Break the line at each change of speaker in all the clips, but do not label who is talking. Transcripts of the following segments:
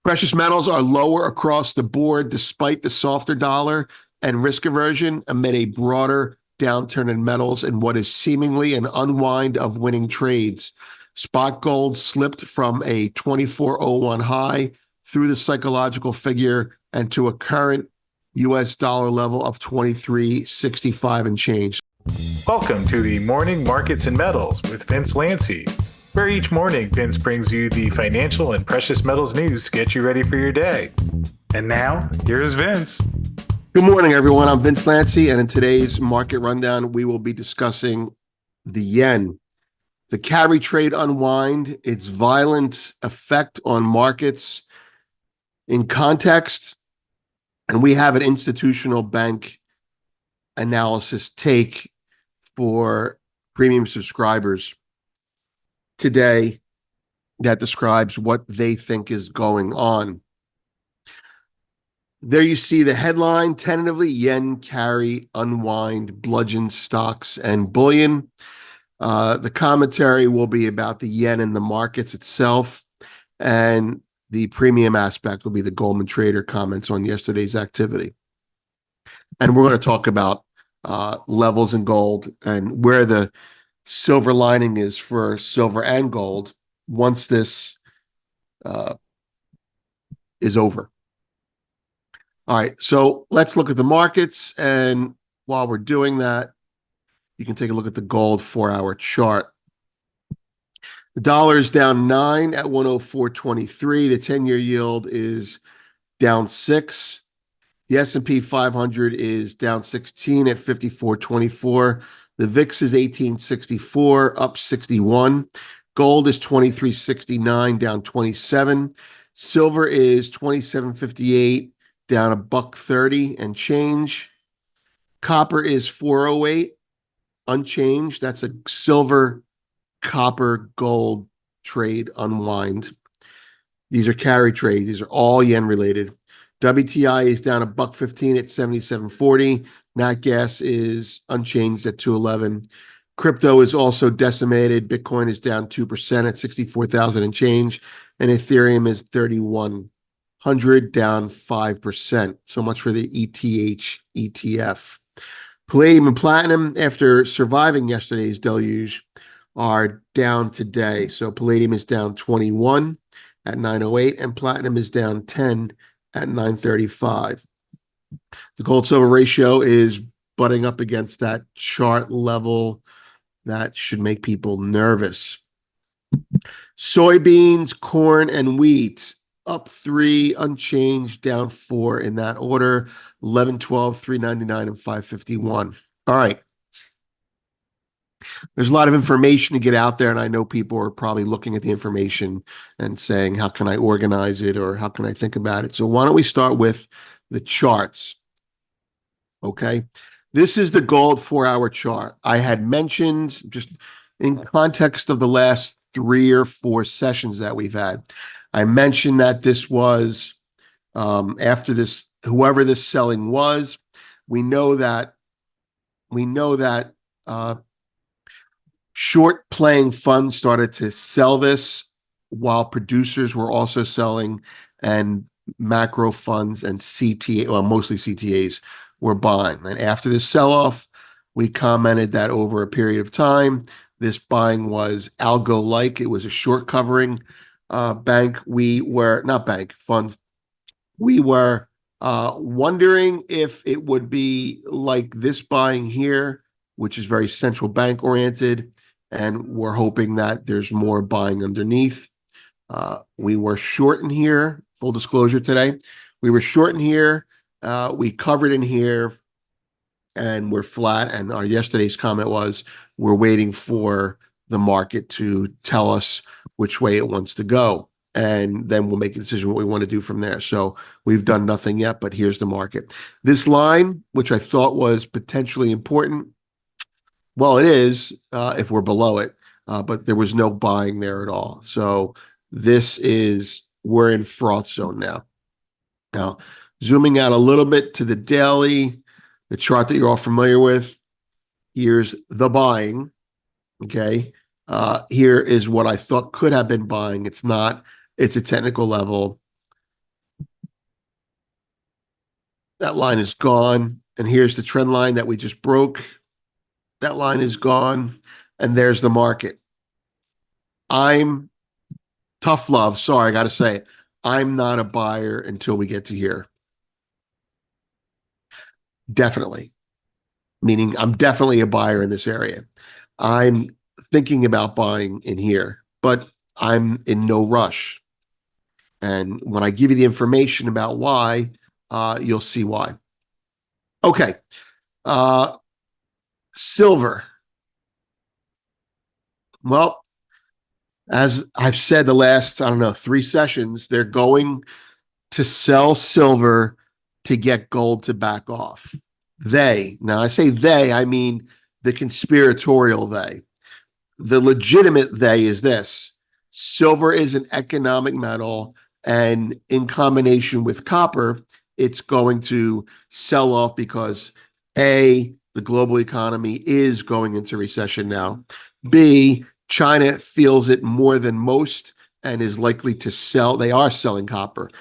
Precious metals are lower across the board despite the softer dollar and risk aversion amid a broader downturn in metals and what is seemingly an unwind of winning trades. Spot gold slipped from a 2401 high through the psychological figure and to a current US dollar level of 23.65 and change.
Welcome to the Morning Markets and Metals with Vince Lanci, where each morning Vince brings you the financial and precious metals news to get you ready for your day. And now, here's Vince.
Good morning, everyone. I'm Vince Lanci, and in today's market rundown, we will be discussing the yen, the carry trade unwind, its violent effect on markets in context, and we have an institutional bank analysis take for premium subscribers today that describes what they think is going on. There you see the headline, tentatively, yen carry unwind bludgeon stocks and bullion. The commentary will be about the yen and the markets itself, and the premium aspect will be the Goldman Trader comments on yesterday's activity. And we're going to talk about levels in gold and where the silver lining is for silver and gold once this is over. All right, so let's look at the markets. And while we're doing that, you can take a look at the gold 4-hour chart. The dollar is down 9 at 104.23. The 10-year yield is down 6. The S&P 500 is down 16 at 54.24. The VIX is 1864, up 61. Gold is 2369, down 27. Silver is 2758, down $1.30 and change. Copper is 408, unchanged. That's a silver, copper, gold trade unwind. These are carry trades. These are all yen related. WTI is down $1.15 at 77.40. Nat gas is unchanged at 211. Crypto is also decimated. Bitcoin is down 2% at 64,000 and change. And Ethereum is 3,100, down 5%. So much for the ETH ETF. Palladium and platinum, after surviving yesterday's deluge, are down today. So palladium is down 21 at 908, and platinum is down 10 at 935. The gold-silver ratio is butting up against that chart level. That should make people nervous. Soybeans, corn, and wheat up 3, unchanged, down 4 in that order. 11, 12, 399, and 551. All right. There's a lot of information to get out there, and I know people are probably looking at the information and saying, how can I organize it or how can I think about it? So why don't we start with the charts? Okay. This is the gold 4-hour chart. I had mentioned, just in context of the last 3 or 4 sessions that we've had, I mentioned that this was, after this, whoever this selling was, we know that short playing funds started to sell this while producers were also selling, and macro funds and CTA, well, mostly CTAs, were buying. And after this sell-off, we commented that over a period of time, this buying was algo-like. It was a short covering fund. We were wondering if it would be like this buying here, which is very central bank oriented, and we're hoping that there's more buying underneath. We were short in here, full disclosure today. We were short in here, we covered in here, and we're flat. And our yesterday's comment was, we're waiting for the market to tell us which way it wants to go. And then we'll make a decision what we want to do from there. So we've done nothing yet, but here's the market. This line, which I thought was potentially important, well, it is if we're below it, but there was no buying there at all. So we're in froth zone now. Now, zooming out a little bit to the daily, the chart that you're all familiar with, here's the buying, okay? Here is what I thought could have been buying. It's not. It's a technical level. That line is gone. And here's the trend line that we just broke. That line is gone. And there's the market. I'm tough love. Sorry, I got to say it. I'm not a buyer until we get to here. Definitely. Meaning I'm definitely a buyer in this area. I'm thinking about buying in here, but I'm in no rush. And when I give you the information about why, you'll see why. Okay. Silver. Well, as I've said the last, I don't know, 3 sessions, they're going to sell silver to get gold to back off. Now I say they, I mean the conspiratorial they. The legitimate they is this: silver is an economic metal, and in combination with copper, it's going to sell off because A, the global economy is going into recession now. B, China feels it more than most and is likely to sell. They are selling copper.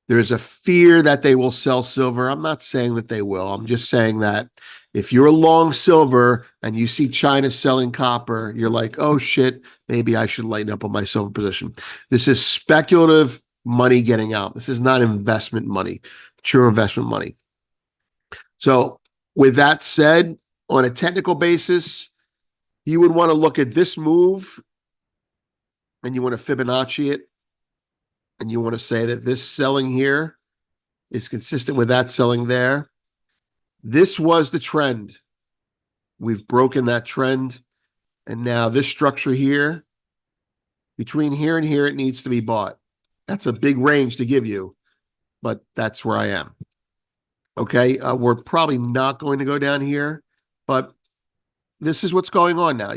There's a fear that they will sell silver. I'm not saying that they will. I'm just saying that if you're long silver and you see China selling copper, you're like, oh shit, maybe I should lighten up on my silver position. This is speculative money getting out. This is not investment money, true investment money. So with that said, on a technical basis, you would want to look at this move and you want to Fibonacci it. And you want to say that this selling here is consistent with that selling there. This was the trend. We've broken that trend. And now this structure here, between here and here, it needs to be bought. That's a big range to give you, but that's where I am. Okay, we're probably not going to go down here, but this is what's going on now.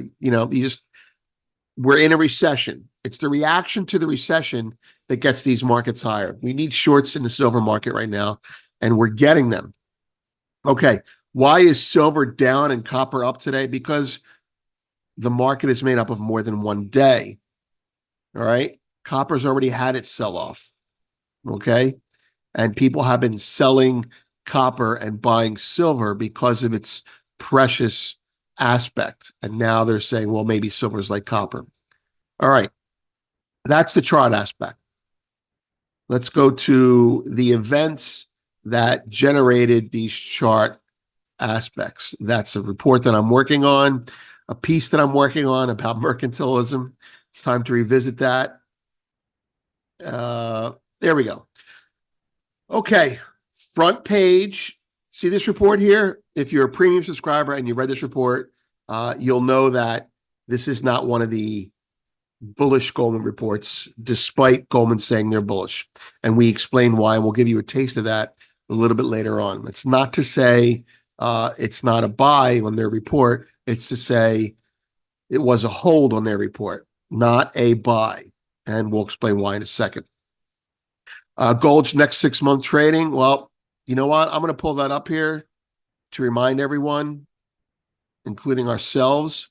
We're in a recession. It's the reaction to the recession that gets these markets higher. We need shorts in the silver market right now, and we're getting them. Okay, why is silver down and copper up today? Because the market is made up of more than one day. All right, copper's already had its sell-off. Okay, and people have been selling copper and buying silver because of its precious aspect. And now they're saying, well, maybe silver's like copper. All right. That's the chart aspect. Let's go to the events that generated these chart aspects. That's a report that I'm working on, a piece that I'm working on about mercantilism. It's time to revisit that. There we go. Okay, front page. See this report here? If you're a premium subscriber and you read this report, you'll know that this is not one of the bullish Goldman reports, despite Goldman saying they're bullish. And we explain why, and we'll give you a taste of that a little bit later on. It's not to say it's not a buy on their report. It's to say it was a hold on their report, not a buy. And we'll explain why in a second. Gold's next 6-month trading. Well, you know what? I'm going to pull that up here to remind everyone, including ourselves.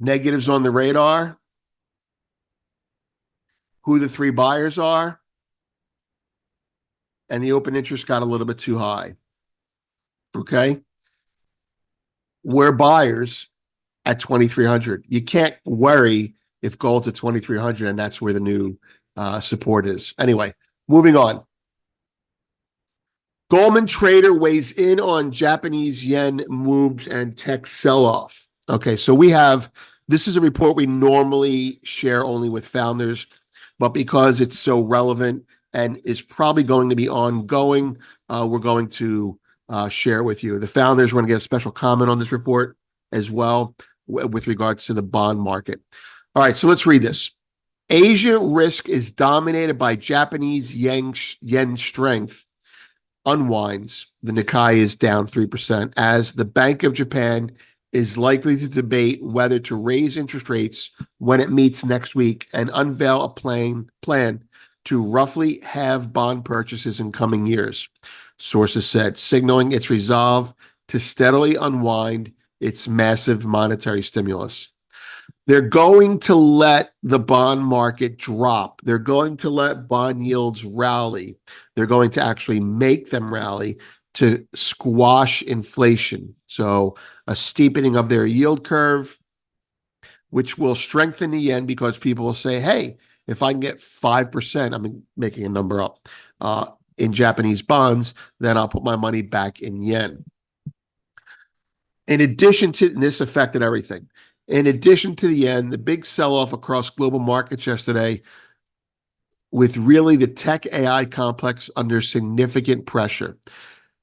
Negatives on the radar, who the 3 buyers are, and the open interest got a little bit too high. Okay. We're buyers at 2,300. You can't worry if gold's at 2,300 and that's where the new support is. Anyway, moving on. Goldman Trader weighs in on Japanese yen moves and tech sell-off. Okay, so this is a report we normally share only with founders, but because it's so relevant and is probably going to be ongoing, we're going to share with you. The founders want to get a special comment on this report as well with regards to the bond market. All right, so let's read this. Asia risk is dominated by Japanese yen strength unwinds. The Nikkei is down 3% as the Bank of Japan is likely to debate whether to raise interest rates when it meets next week and unveil a plan to roughly halve bond purchases in coming years, sources said, signaling its resolve to steadily unwind its massive monetary stimulus. They're going to let the bond market drop. They're going to let bond yields rally. They're going to actually make them rally to squash inflation. So a steepening of their yield curve, which will strengthen the yen because people will say, hey, if I can get 5%, I'm making a number up, in Japanese bonds, then I'll put my money back in yen. In addition to, and this affected everything. In addition to the yen, the big sell-off across global markets yesterday, with really the tech AI complex under significant pressure.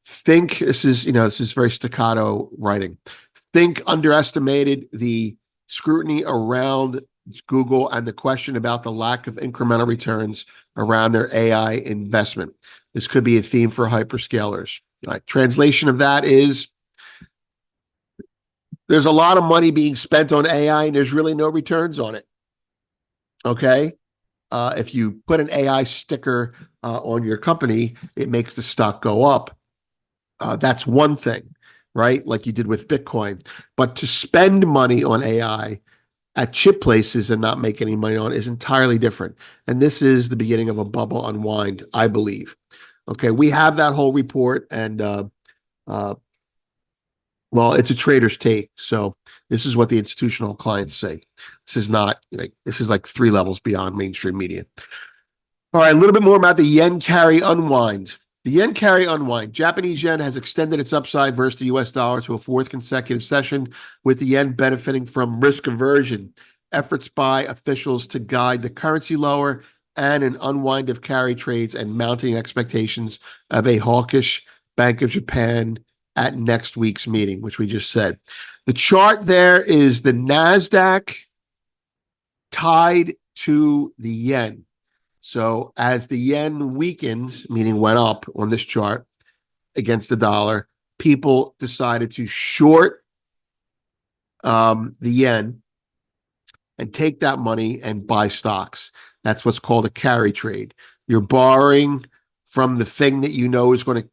Think this is very staccato writing. Think underestimated the scrutiny around Google and the question about the lack of incremental returns around their AI investment. This could be a theme for hyperscalers. Translation of that is there's a lot of money being spent on AI and there's really no returns on it. Okay. If you put an AI sticker on your company, it makes the stock go up. That's one thing, right? Like you did with Bitcoin. But to spend money on AI at chip places and not make any money on it is entirely different. And this is the beginning of a bubble unwind, I believe. Okay, we have that whole report, and well, it's a trader's take. So this is what the institutional clients say. This is not this is like 3 levels beyond mainstream media. All right, a little bit more about the yen carry unwind. The yen carry unwind. Japanese yen has extended its upside versus the US dollar to a 4th consecutive session, with the yen benefiting from risk aversion, efforts by officials to guide the currency lower, and an unwind of carry trades and mounting expectations of a hawkish Bank of Japan at next week's meeting, which we just said. The chart there is the Nasdaq tied to the yen. So as the yen weakened, meaning went up on this chart against the dollar, people decided to short the yen and take that money and buy stocks. That's what's called a carry trade. You're borrowing from the thing that you know is going to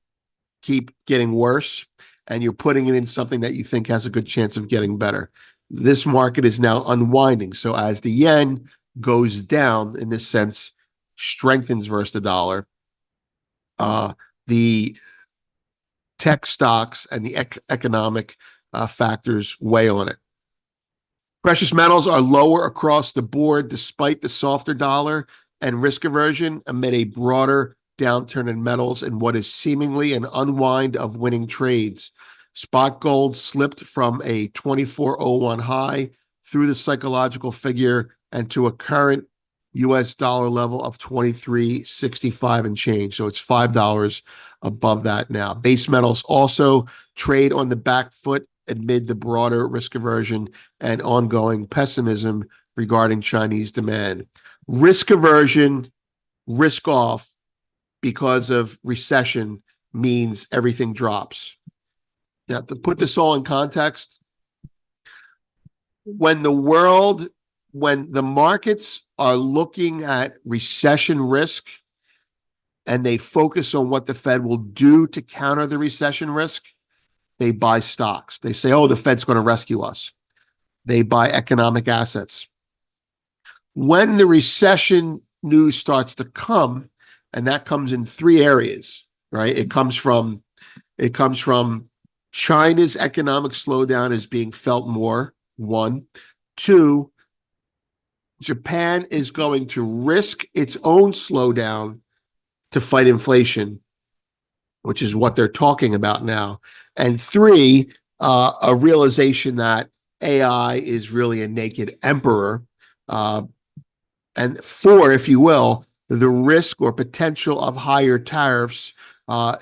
keep getting worse, and you're putting it in something that you think has a good chance of getting better. This market is now unwinding. So as the yen goes down, in this sense, strengthens versus the dollar, the tech stocks and the economic factors weigh on it. Precious metals are lower across the board despite the softer dollar and risk aversion amid a broader downturn in metals and what is seemingly an unwind of winning trades. Spot gold slipped from a 2401 high through the psychological figure and to a current US dollar level of 23.65 and change. So it's $5 above that now. Base metals also trade on the back foot amid the broader risk aversion and ongoing pessimism regarding Chinese demand. Risk aversion, risk off because of recession means everything drops. Now, to put this all in context, when the markets are looking at recession risk and they focus on what the Fed will do to counter the recession risk, they buy stocks. They say, oh, the Fed's going to rescue us. They buy economic assets. When the recession news starts to come, and that comes in 3 areas, right? It comes from China's economic slowdown is being felt more, 1. 2, Japan is going to risk its own slowdown to fight inflation, which is what they're talking about now. And 3, a realization that AI is really a naked emperor. And 4, if you will, the risk or potential of higher tariffs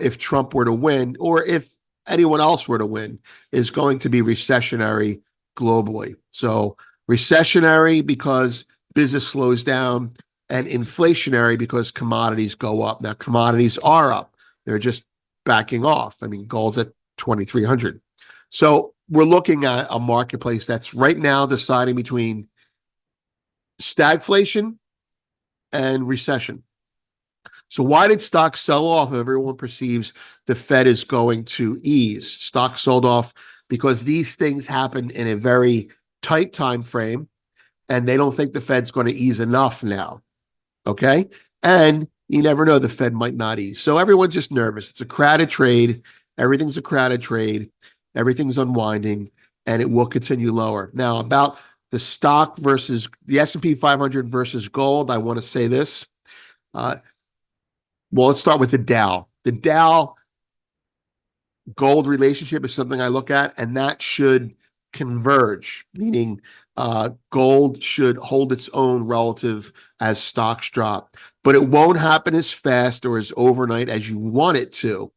if Trump were to win, or if anyone else were to win, is going to be recessionary globally. So recessionary because business slows down, and inflationary because commodities go up. Now, commodities are up. They're just backing off. I mean, gold's at 2,300. So we're looking at a marketplace that's right now deciding between stagflation and recession. So why did stocks sell off if everyone perceives the Fed is going to ease? Stocks sold off because these things happen in a very tight time frame, and they don't think the Fed's going to ease enough now. Okay. And you never know, the Fed might not ease. So everyone's just nervous. It's a crowded trade. Everything's a crowded trade. Everything's unwinding, and it will continue lower. Now, about the stock versus the S&P 500 versus gold, I want to say this. Well, let's start with the Dow. The Dow gold relationship is something I look at, and that should converge, meaning gold should hold its own relative as stocks drop. But it won't happen as fast or as overnight as you want it to.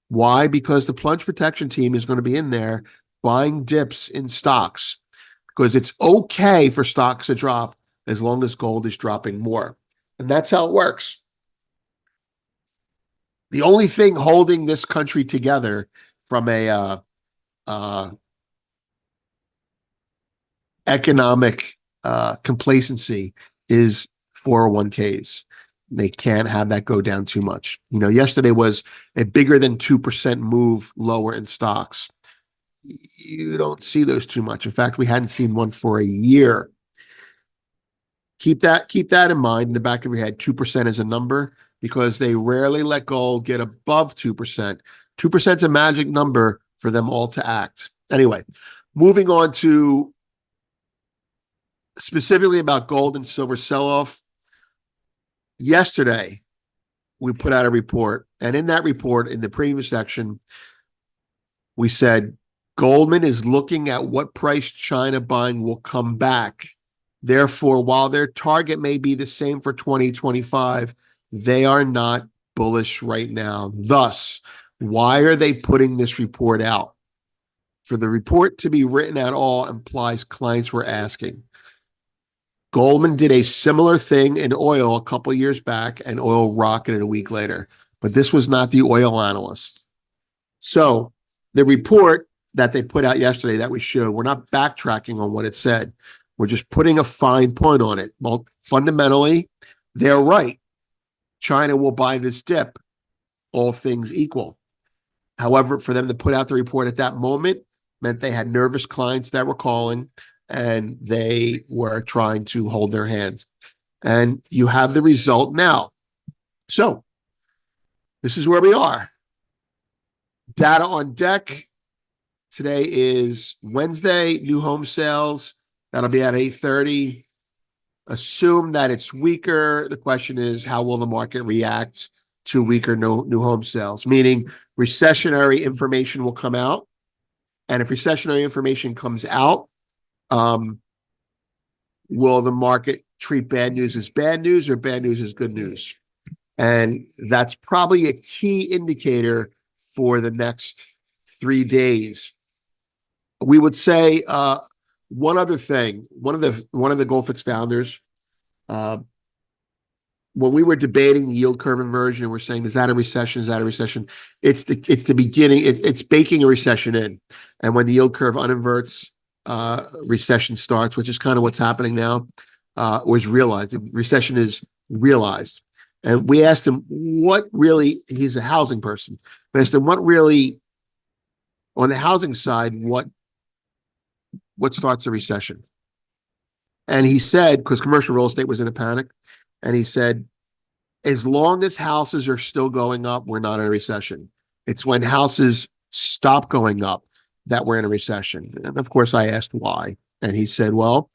Why? Because the plunge protection team is going to be in there buying dips in stocks, because it's okay for stocks to drop as long as gold is dropping more. And that's how it works. The only thing holding this country together from a economic complacency is 401ks. They can't have that go down too much. You know, yesterday was a bigger than 2% move lower in stocks. You don't see those too much. In fact, we hadn't seen one for a year. Keep that in mind in the back of your head. 2% is a number because they rarely let gold get above 2%. 2% is a magic number for them all to act. Anyway, moving on to specifically about gold and silver sell-off. Yesterday, we put out a report, and in that report, in the premium section, we said Goldman is looking at what price China buying will come back. Therefore, while their target may be the same for 2025, they are not bullish right now. Thus, why are they putting this report out? For the report to be written at all implies clients were asking. Goldman did a similar thing in oil a couple of years back, and oil rocketed a week later. But this was not the oil analyst. So the report that they put out yesterday that we showed, we're not backtracking on what it said. We're just putting a fine point on it. Well, fundamentally, they're right. China will buy this dip, all things equal. However, for them to put out the report at that moment meant they had nervous clients that were calling, and they were trying to hold their hands. And you have the result now. So this is where we are. Data on deck. Today is Wednesday, new home sales. That'll be at 8:30. Assume that it's weaker. The question is, how will the market react to weaker new home sales? Meaning recessionary information will come out. And if recessionary information comes out, will the market treat bad news as bad news or bad news as good news? And that's probably a key indicator for the next 3 days. We would say one other thing. One of the Goldfix founders, when we were debating the yield curve inversion, we're saying, is that a recession? Is that a recession? It's the beginning. It's baking a recession in. And when the yield curve uninverts, recession starts, which is kind of what's happening now, was realized. Recession is realized. And we asked him what really, he's a housing person, we asked him what really, on the housing side, what starts a recession? And he said, because commercial real estate was in a panic, and he said, as long as houses are still going up, we're not in a recession. It's when houses stop going up that we're in a recession. And of course, I asked why. And he said, well,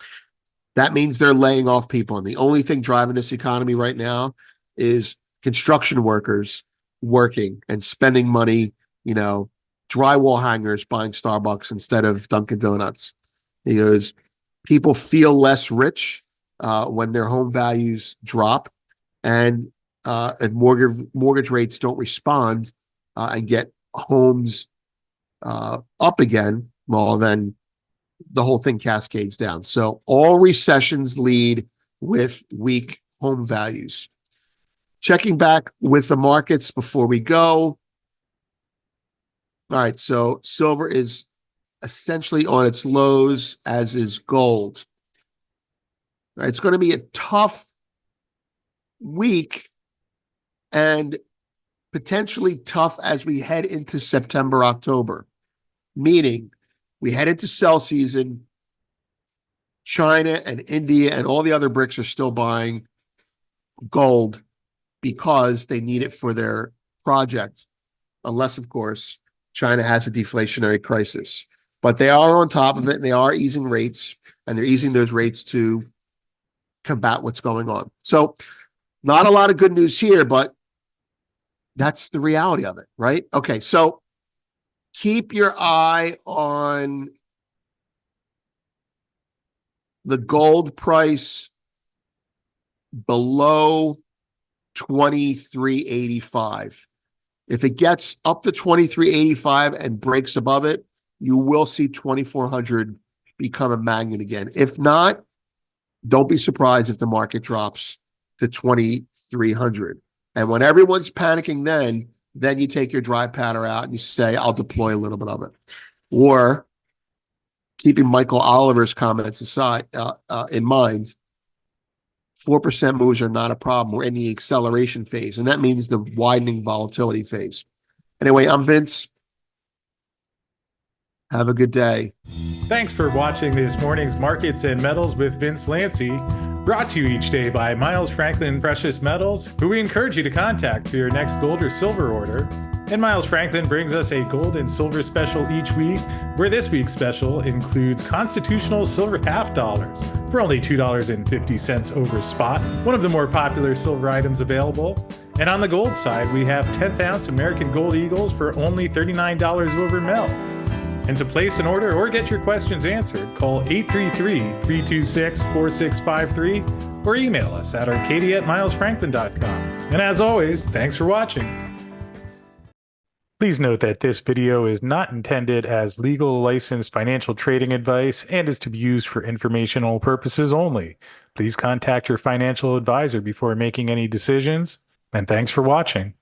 that means they're laying off people. And the only thing driving this economy right now is construction workers working and spending money, drywall hangers buying Starbucks instead of Dunkin' Donuts. He goes, people feel less rich when their home values drop. And if mortgage rates don't respond and get homes up again, well, then the whole thing cascades down. So all recessions lead with weak home values. Checking back with the markets before we go. All right, so silver is essentially on its lows, as is gold. All right, it's going to be a tough week and potentially tough as we head into September, October. Meaning, we head into sell season. China and India and all the other BRICS are still buying gold because they need it for their project, unless, of course, China has a deflationary crisis. But they are on top of it, and they are easing rates, and they're easing those rates to combat what's going on. So not a lot of good news here, but that's the reality of it, right? Okay, so keep your eye on the gold price below 23.85. If it gets up to 23.85 and breaks above it, you will see 2400 become a magnet again. If not, don't be surprised if the market drops to 2300. And when everyone's panicking, then you take your dry powder out and you say, I'll deploy a little bit of it. Or keeping Michael Oliver's comments aside in mind, 4% moves are not a problem. We're in the acceleration phase, and that means the widening volatility phase. Anyway, I'm Vince. Have a good day.
Thanks for watching this morning's Markets and Metals with Vince Lanci, brought to you each day by Miles Franklin Precious Metals, who we encourage you to contact for your next gold or silver order. And Miles Franklin brings us a gold and silver special each week, where this week's special includes constitutional silver half dollars for only $2.50 over spot, one of the more popular silver items available. And on the gold side, we have 10th ounce American Gold Eagles for only $39 over mil. And to place an order or get your questions answered, call 833-326-4653 or email us at arcadia@milesfranklin.com. And as always, thanks for watching. Please note that this video is not intended as legal licensed financial trading advice and is to be used for informational purposes only. Please contact your financial advisor before making any decisions, and thanks for watching.